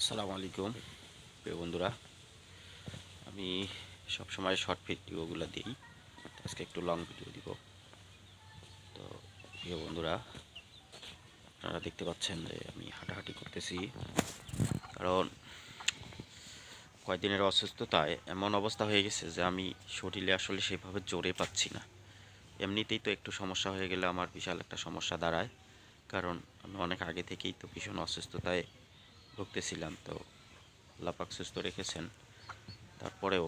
আসসালামু আলাইকুম প্রিয় বন্ধুরা। আমি সবসময় শর্ট ভিডিওগুলো দিই, আজকে একটু লং ভিডিও দিব। তো প্রিয় বন্ধুরা, আপনারা দেখতে পাচ্ছেন যে আমি হাঁটাহাঁটি করতেছি, কারণ কয়েকদিনের অসুস্থতায় এমন অবস্থা হয়ে গেছে যে আমি শরীরে আসলে সেভাবে জোরে পাচ্ছি না। এমনিতেই তো একটু সমস্যা হয়ে গেলে আমার বিশাল একটা সমস্যা দাঁড়ায়, কারণ আমি অনেক আগে থেকেই তো ভীষণ অসুস্থতায় ভুগতেছিলাম। তো আল্লাহ পাক সুস্থ রেখেছেন, তারপরেও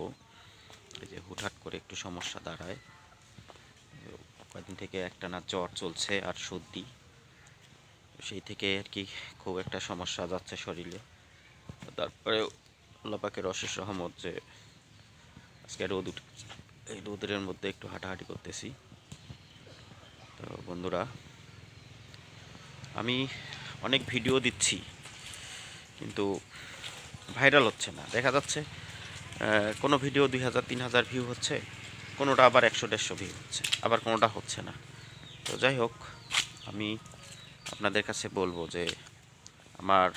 এই যে হুটহাট করে একটু সমস্যা দাঁড়ায়। কয়েকদিন থেকে একটানা জ্বর চলছে আর সর্দি, সেই থেকে আর কি খুব একটা সমস্যা যাচ্ছে শরীরে। তারপরেও আল্লাহ পাকের অশেষ রহমত যে আজকে রোদ উঠেছে, এই রোদের মধ্যে একটু হাঁটাহাঁটি করতেছি। তো বন্ধুরা, আমি অনেক ভিডিও দিচ্ছি কিন্তু ভাইরাল হচ্ছে না। দেখা যাচ্ছে কোনো ভিডিও 2000-3000 ভিউ হচ্ছে, কোনোটা আবার 100-150 ভিউ হচ্ছে, আবার কোনোটা হচ্ছে না। তো যাই হোক, আমি আপনাদের কাছে বলবো যে আমার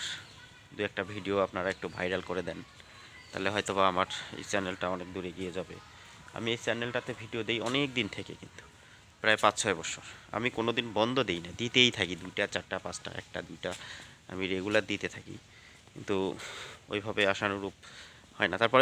দু একটা ভিডিও আপনারা একটু ভাইরাল করে দেন, তাহলে হয়তো বা আমার এই চ্যানেলটা অনেক দূর এগিয়ে যাবে। আমি এই চ্যানেলটাতে ভিডিও দিই অনেক দিন থেকে, কিন্তু প্রায় 5-6 বছর। আমি কোনো দিন বন্ধ দিই না, দিতেই থাকি 2টা 4টা 5টা 1টা 2টা, আমি রেগুলার দিতে থাকি, কিন্তু ওইভাবে আশানুরূপ হয় না। তারপরে